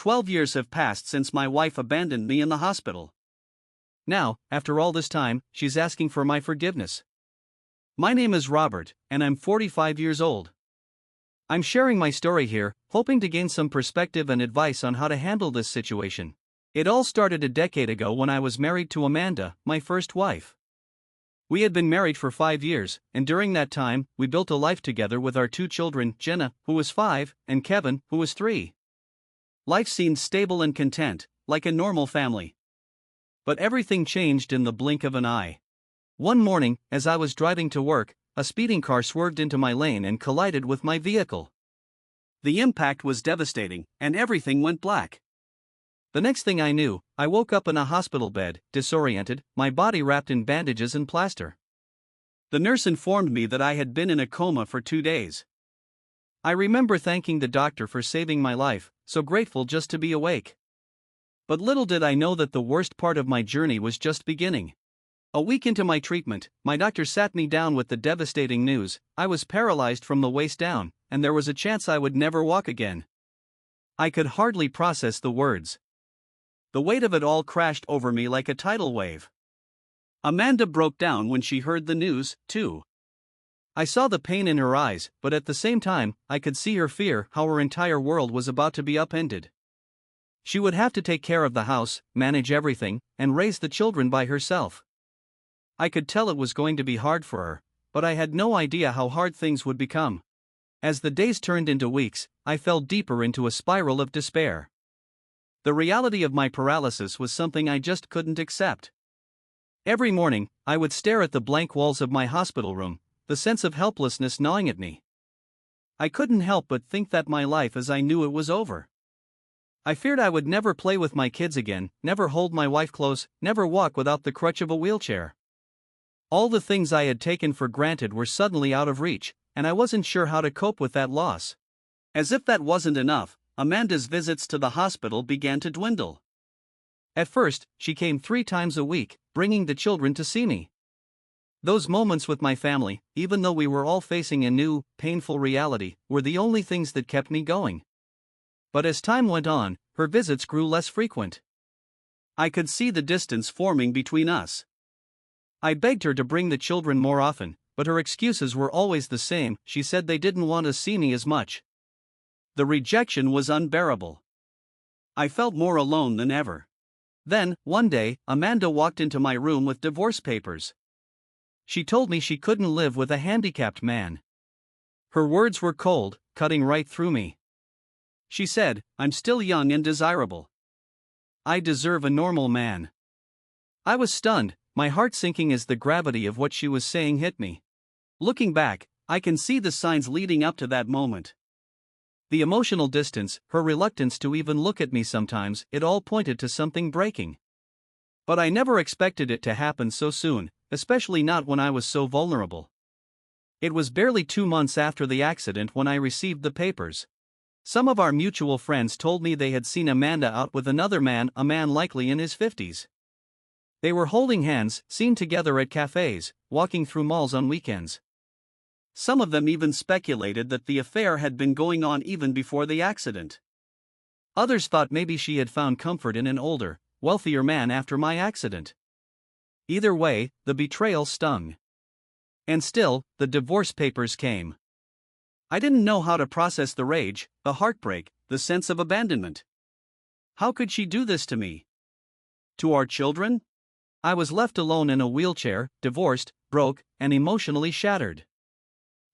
12 years have passed since my wife abandoned me in the hospital. Now, after all this time, she's asking for my forgiveness. My name is Robert, and I'm 45 years old. I'm sharing my story here, hoping to gain some perspective and advice on how to handle this situation. It all started a decade ago when I was married to Amanda, my first wife. We had been married for 5 years, and during that time, we built a life together with our 2 children, Jenna, who was 5, and Kevin, who was 3. Life seemed stable and content, like a normal family. But everything changed in the blink of an eye. One morning, as I was driving to work, a speeding car swerved into my lane and collided with my vehicle. The impact was devastating, and everything went black. The next thing I knew, I woke up in a hospital bed, disoriented, my body wrapped in bandages and plaster. The nurse informed me that I had been in a coma for 2 days. I remember thanking the doctor for saving my life, so grateful just to be awake. But little did I know that the worst part of my journey was just beginning. A week into my treatment, my doctor sat me down with the devastating news: I was paralyzed from the waist down, and there was a chance I would never walk again. I could hardly process the words. The weight of it all crashed over me like a tidal wave. Amanda broke down when she heard the news, too. I saw the pain in her eyes, but at the same time, I could see her fear, how her entire world was about to be upended. She would have to take care of the house, manage everything, and raise the children by herself. I could tell it was going to be hard for her, but I had no idea how hard things would become. As the days turned into weeks, I fell deeper into a spiral of despair. The reality of my paralysis was something I just couldn't accept. Every morning, I would stare at the blank walls of my hospital room, the sense of helplessness gnawing at me. I couldn't help but think that my life as I knew it was over. I feared I would never play with my kids again, never hold my wife close, never walk without the crutch of a wheelchair. All the things I had taken for granted were suddenly out of reach, and I wasn't sure how to cope with that loss. As if that wasn't enough, Amanda's visits to the hospital began to dwindle. At first, she came 3 times a week, bringing the children to see me. Those moments with my family, even though we were all facing a new, painful reality, were the only things that kept me going. But as time went on, her visits grew less frequent. I could see the distance forming between us. I begged her to bring the children more often, but her excuses were always the same. She said they didn't want to see me as much. The rejection was unbearable. I felt more alone than ever. Then, one day, Amanda walked into my room with divorce papers. She told me she couldn't live with a handicapped man. Her words were cold, cutting right through me. She said, "I'm still young and desirable. I deserve a normal man." I was stunned, my heart sinking as the gravity of what she was saying hit me. Looking back, I can see the signs leading up to that moment. The emotional distance, her reluctance to even look at me sometimes, it all pointed to something breaking. But I never expected it to happen so soon, especially not when I was so vulnerable. It was barely 2 months after the accident when I received the papers. Some of our mutual friends told me they had seen Amanda out with another man, a man likely in his 50s. They were holding hands, seen together at cafes, walking through malls on weekends. Some of them even speculated that the affair had been going on even before the accident. Others thought maybe she had found comfort in an older, wealthier man after my accident. Either way, the betrayal stung. And still, the divorce papers came. I didn't know how to process the rage, the heartbreak, the sense of abandonment. How could she do this to me? To our children? I was left alone in a wheelchair, divorced, broke, and emotionally shattered.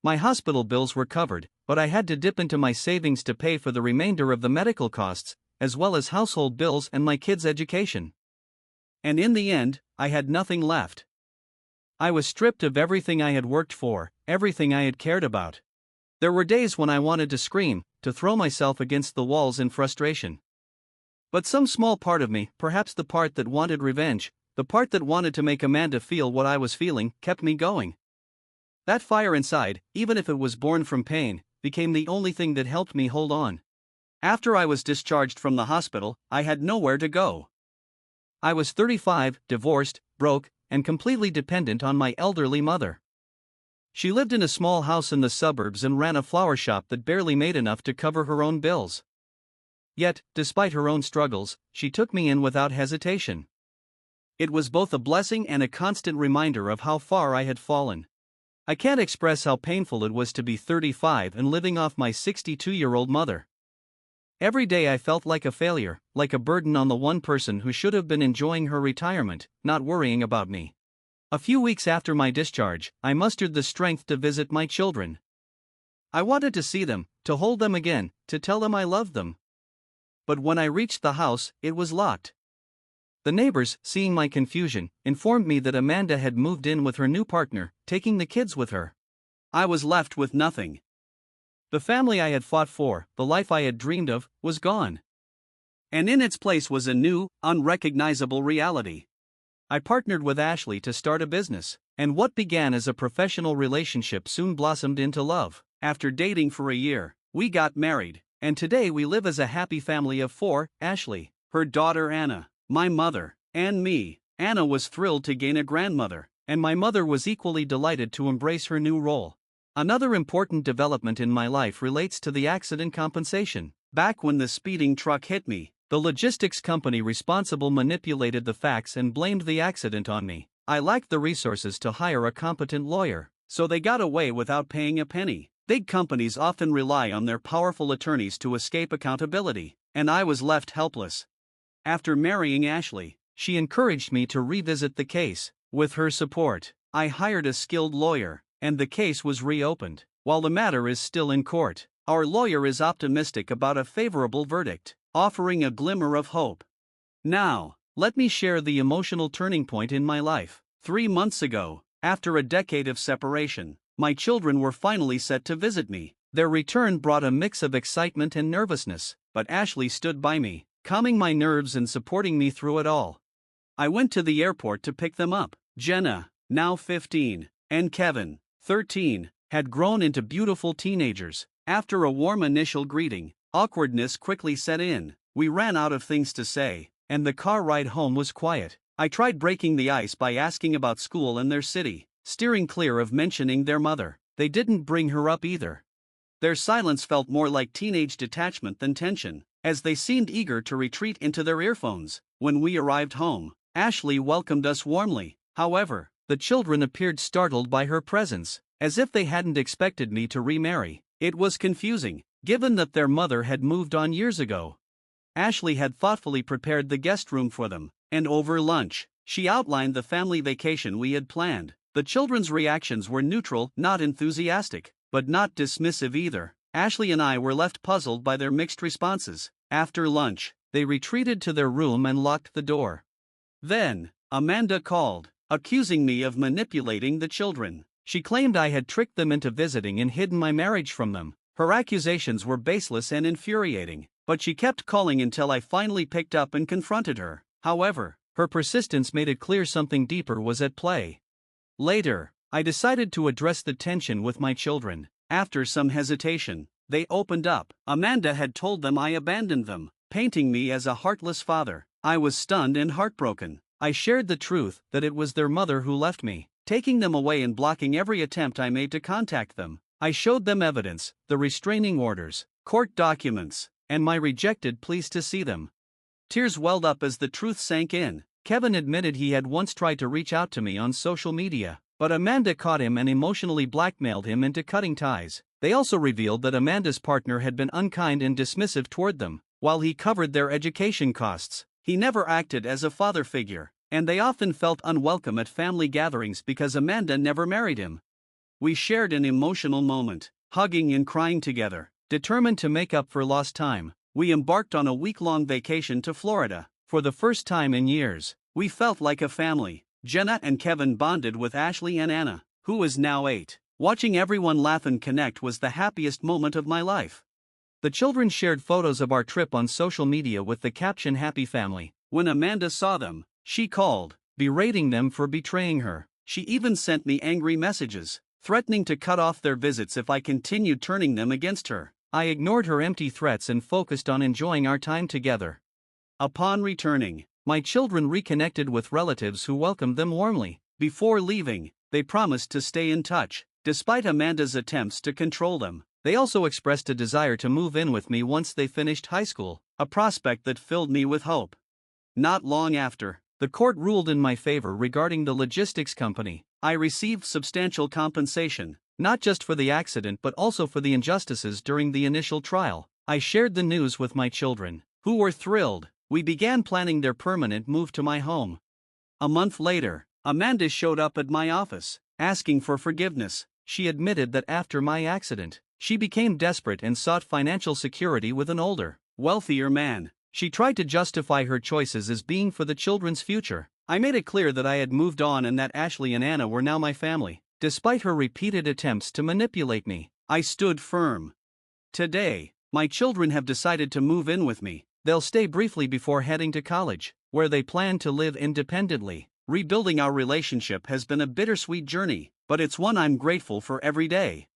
My hospital bills were covered, but I had to dip into my savings to pay for the remainder of the medical costs, as well as household bills and my kids' education. And in the end, I had nothing left. I was stripped of everything I had worked for, everything I had cared about. There were days when I wanted to scream, to throw myself against the walls in frustration. But some small part of me, perhaps the part that wanted revenge, the part that wanted to make Amanda feel what I was feeling, kept me going. That fire inside, even if it was born from pain, became the only thing that helped me hold on. After I was discharged from the hospital, I had nowhere to go. I was 35, divorced, broke, and completely dependent on my elderly mother. She lived in a small house in the suburbs and ran a flower shop that barely made enough to cover her own bills. Yet, despite her own struggles, she took me in without hesitation. It was both a blessing and a constant reminder of how far I had fallen. I can't express how painful it was to be 35 and living off my 62-year-old mother. Every day I felt like a failure, like a burden on the one person who should have been enjoying her retirement, not worrying about me. A few weeks after my discharge, I mustered the strength to visit my children. I wanted to see them, to hold them again, to tell them I loved them. But when I reached the house, it was locked. The neighbors, seeing my confusion, informed me that Amanda had moved in with her new partner, taking the kids with her. I was left with nothing. The family I had fought for, the life I had dreamed of, was gone. And in its place was a new, unrecognizable reality. I partnered with Ashley to start a business, and what began as a professional relationship soon blossomed into love. After dating for a year, we got married, and today we live as a happy family of 4, Ashley, her daughter Anna, my mother, and me. Anna was thrilled to gain a grandmother, and my mother was equally delighted to embrace her new role. Another important development in my life relates to the accident compensation. Back when the speeding truck hit me, the logistics company responsible manipulated the facts and blamed the accident on me. I lacked the resources to hire a competent lawyer, so they got away without paying a penny. Big companies often rely on their powerful attorneys to escape accountability, and I was left helpless. After marrying Ashley, she encouraged me to revisit the case. With her support, I hired a skilled lawyer, and the case was reopened. While the matter is still in court, our lawyer is optimistic about a favorable verdict, offering a glimmer of hope. Now, let me share the emotional turning point in my life. 3 months ago, after a decade of separation, my children were finally set to visit me. Their return brought a mix of excitement and nervousness, but Ashley stood by me, calming my nerves and supporting me through it all. I went to the airport to pick them up. Jenna, now 15, and Kevin, 13, had grown into beautiful teenagers. After a warm initial greeting, awkwardness quickly set in. We ran out of things to say, and the car ride home was quiet. I tried breaking the ice by asking about school and their city, steering clear of mentioning their mother. They didn't bring her up either. Their silence felt more like teenage detachment than tension, as they seemed eager to retreat into their earphones. When we arrived home, Ashley welcomed us warmly. However, the children appeared startled by her presence, as if they hadn't expected me to remarry. It was confusing, given that their mother had moved on years ago. Ashley had thoughtfully prepared the guest room for them, and over lunch, she outlined the family vacation we had planned. The children's reactions were neutral, not enthusiastic, but not dismissive either. Ashley and I were left puzzled by their mixed responses. After lunch, they retreated to their room and locked the door. Then, Amanda called, accusing me of manipulating the children. She claimed I had tricked them into visiting and hidden my marriage from them. Her accusations were baseless and infuriating, but she kept calling until I finally picked up and confronted her. However, her persistence made it clear something deeper was at play. Later, I decided to address the tension with my children. After some hesitation, they opened up. Amanda had told them I abandoned them, painting me as a heartless father. I was stunned and heartbroken. I shared the truth that it was their mother who left me, taking them away and blocking every attempt I made to contact them. I showed them evidence, the restraining orders, court documents, and my rejected pleas to see them. Tears welled up as the truth sank in. Kevin admitted he had once tried to reach out to me on social media, but Amanda caught him and emotionally blackmailed him into cutting ties. They also revealed that Amanda's partner had been unkind and dismissive toward them, while he covered their education costs. He never acted as a father figure, and they often felt unwelcome at family gatherings because Amanda never married him. We shared an emotional moment, hugging and crying together. Determined to make up for lost time, we embarked on a week-long vacation to Florida. For the first time in years, we felt like a family. Jenna and Kevin bonded with Ashley and Anna, who is now 8. Watching everyone laugh and connect was the happiest moment of my life. The children shared photos of our trip on social media with the caption "Happy Family." When Amanda saw them, she called, berating them for betraying her. She even sent me angry messages, threatening to cut off their visits if I continued turning them against her. I ignored her empty threats and focused on enjoying our time together. Upon returning, my children reconnected with relatives who welcomed them warmly. Before leaving, they promised to stay in touch, despite Amanda's attempts to control them. They also expressed a desire to move in with me once they finished high school. a prospect that filled me with hope. Not long after, the court ruled in my favor regarding the logistics company. I received substantial compensation, not just for the accident but also for the injustices during the initial trial. I shared the news with my children, who were thrilled. We began planning their permanent move to my home. A month later, Amanda showed up at my office, asking for forgiveness. She admitted that after my accident, she became desperate and sought financial security with an older, wealthier man. She tried to justify her choices as being for the children's future. I made it clear that I had moved on and that Ashley and Anna were now my family. Despite her repeated attempts to manipulate me, I stood firm. Today, my children have decided to move in with me. They'll stay briefly before heading to college, where they plan to live independently. Rebuilding our relationship has been a bittersweet journey, but it's one I'm grateful for every day.